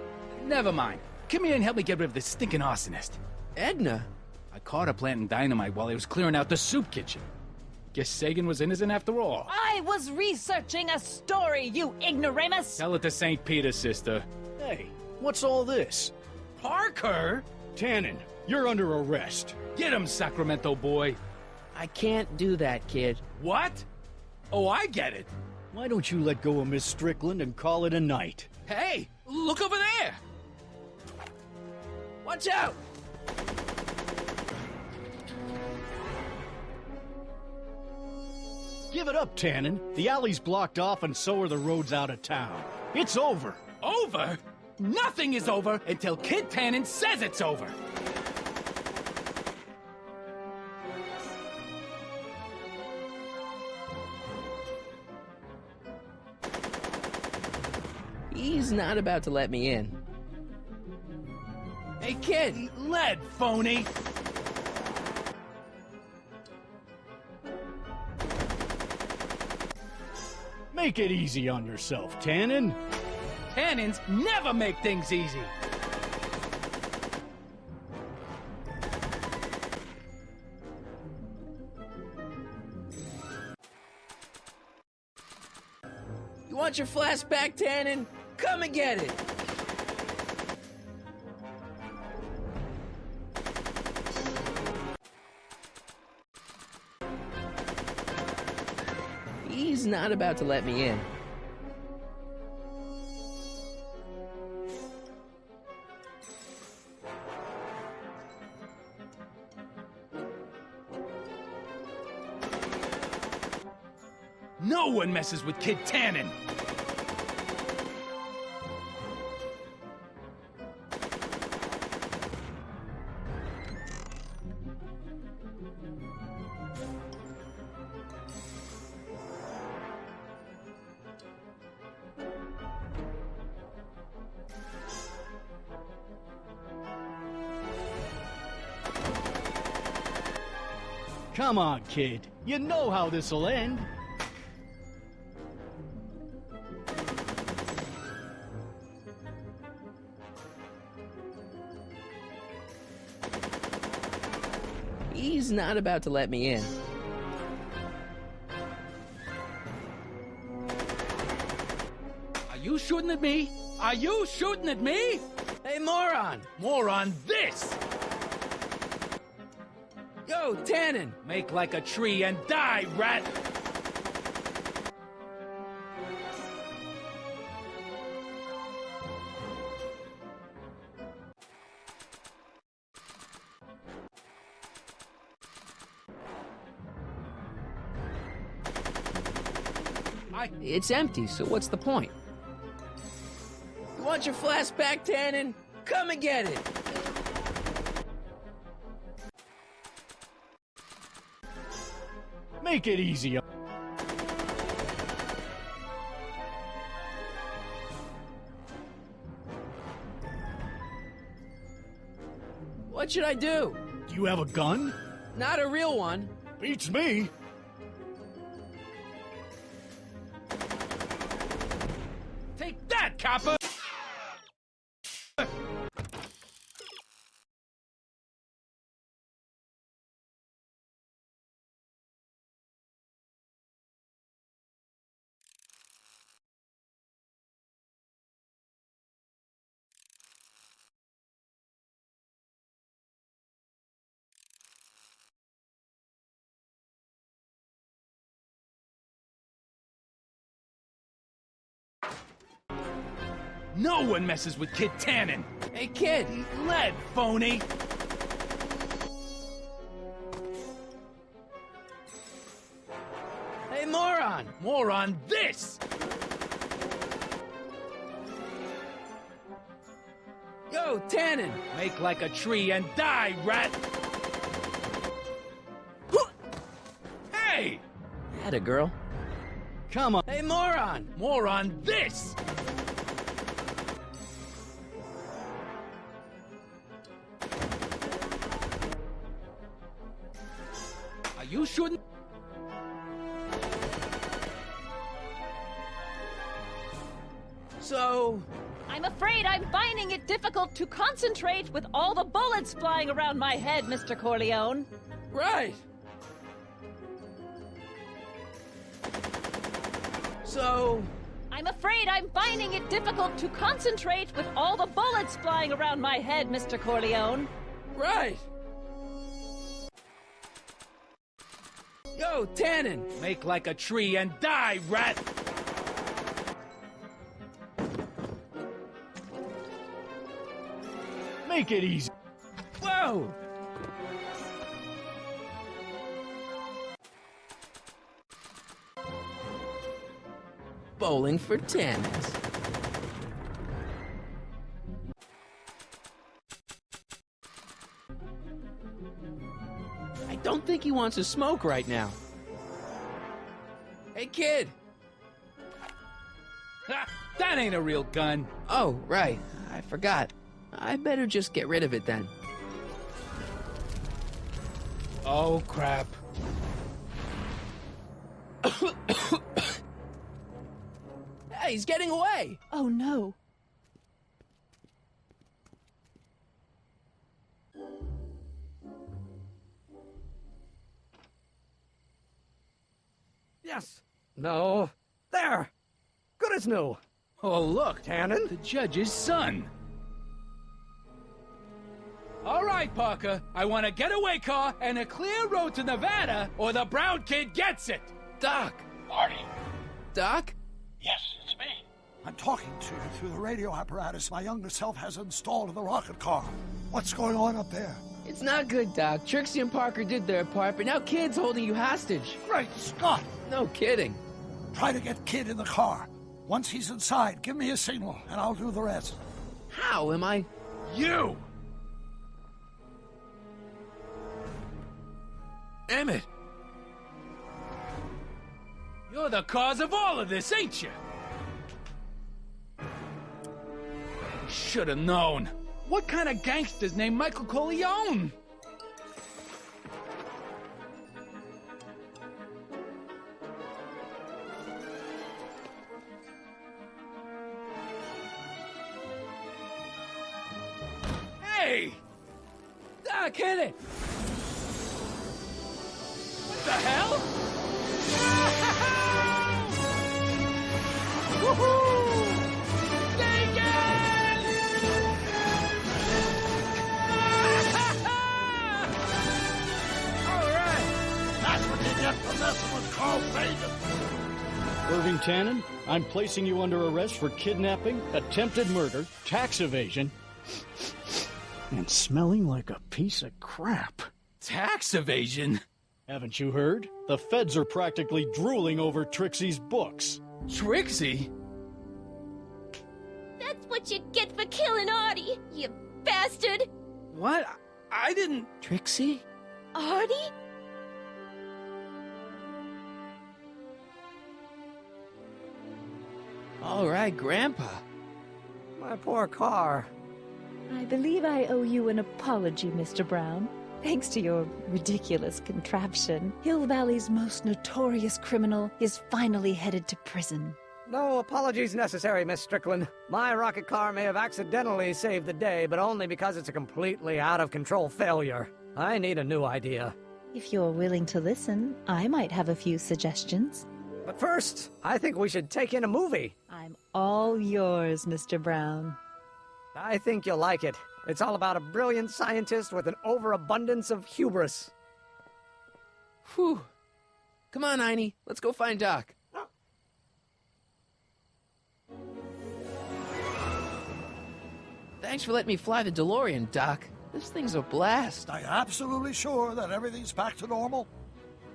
Never mind. Come here and help me get rid of this stinking arsonist. Edna? I caught her planting dynamite while I was clearing out the soup kitchen. Guess Sagan was innocent after all. I was researching a story, you ignoramus! Tell it to St. Peter, sister. Hey, what's all this? Parker? Tannen, you're under arrest. Get him, Sacramento boy. I can't do that, kid. What? Oh, I get it. Why don't you let go of Miss Strickland and call it a night? Hey, look over there! Watch out! Give it up, Tannen. The alley's blocked off and so are the roads out of town. It's over. Over? Nothing is over until Kid Tannen says it's over. He's not about to let me in. Hey, kid! Eat lead, phony! Make it easy on yourself, Tannen. Tannins never make things easy. You want your flask back, Tannen? Come and get it! He's not about to let me in. No one messes with Kid Tannen! Come on, kid. You know how this'll end. He's not about to let me in. Are you shooting at me? Are you shooting at me? Hey, moron! Moron, this! Yo, Tannen! Make like a tree and die, rat! It's empty, so what's the point? You want your flask back, Tannen? Come and get it! Make it easy. What should I do? Do you have a gun? Not a real one. Beats me. Take that, copper! No one messes with Kid Tannen! Hey, kid! Lead, phony! Hey, moron! More on this! Yo, Tannen! Make like a tree and die, rat! Hey! Atta girl. Come on. Hey, moron! More on this! You shouldn't. So... I'm afraid I'm finding it difficult to concentrate with all the bullets flying around my head, Mr. Corleone. Right! So... I'm afraid I'm finding it difficult to concentrate with all the bullets flying around my head, Mr. Corleone. Right! Yo, Tannen! Make like a tree and die, rat! Make it easy. Whoa! Bowling for Tannens. I don't think he wants to smoke right now. Hey, kid! Ha! That ain't a real gun. Oh, right. I forgot. I better just get rid of it then. Oh, crap. Hey, he's getting away! Oh, no. Yes. No. There. Good as new. Oh, look. Tannen? The judge's son. All right, Parker. I want a getaway car and a clear road to Nevada, or the brown kid gets it. Doc! Marty. Doc? Yes, it's me. I'm talking to you through the radio apparatus my younger self has installed in the rocket car. What's going on up there? It's not good, Doc. Trixie and Parker did their part, but now Kid's holding you hostage. Great Scott! No kidding. Try to get Kid in the car. Once he's inside, give me a signal, and I'll do the rest. How am I... You! Emmett! You're the cause of all of this, ain't you? Should have known. What kind of gangster's named Michael Corleone? Hey! Doc, hit it! What the hell? Woohoo! That's what you get for messing with Carl Fagan. Irving Tannen, I'm placing you under arrest for kidnapping, attempted murder, tax evasion, and smelling like a piece of crap. Tax evasion? Haven't you heard? The feds are practically drooling over Trixie's books. Trixie? That's what you get for killing Artie, you bastard! What? I didn't... Trixie? Artie? All right, Grandpa. My poor car. I believe I owe you an apology, Mr. Brown. Thanks to your ridiculous contraption, Hill Valley's most notorious criminal is finally headed to prison. No apologies necessary, Miss Strickland. My rocket car may have accidentally saved the day, but only because it's a completely out-of-control failure. I need a new idea. If you're willing to listen, I might have a few suggestions. But first, I think we should take in a movie. I'm all yours, Mr. Brown. I think you'll like it. It's all about a brilliant scientist with an overabundance of hubris. Whew. Come on, Einie. Let's go find Doc. Thanks for letting me fly the DeLorean, Doc. This thing's a blast. Are you absolutely sure that everything's back to normal?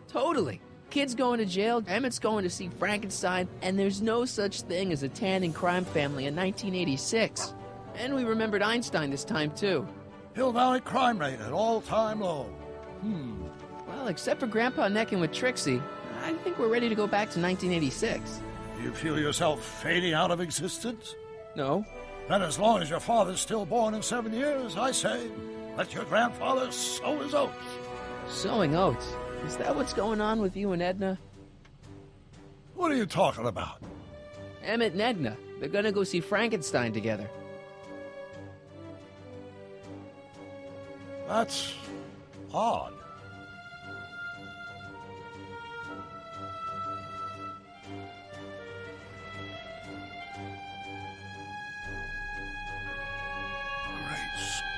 Totally. Kid's going to jail, Emmett's going to see Frankenstein, and there's no such thing as a Tannen crime family in 1986. And we remembered Einstein this time, too. Hill Valley crime rate at all-time low. Well, except for Grandpa necking with Trixie, I think we're ready to go back to 1986. Do you feel yourself fading out of existence? No. Then as long as your father's still born in 7 years, I say, let your grandfather sow his oats. Sowing oats? Is that what's going on with you and Edna? What are you talking about? Emmett and Edna. They're gonna go see Frankenstein together. That's odd. Great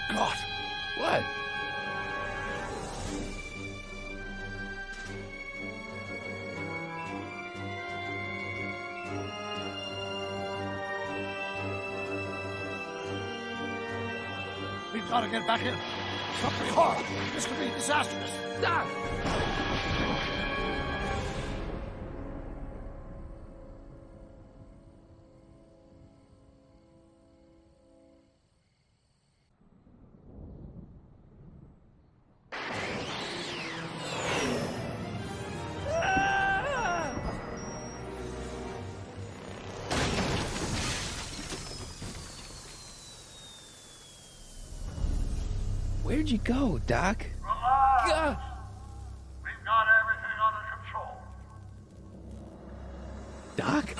Scott! What? We've got to get back in. Something horrible. This could be disastrous. Doc! Where'd you go, Doc? Relax. We've got everything under control. Doc?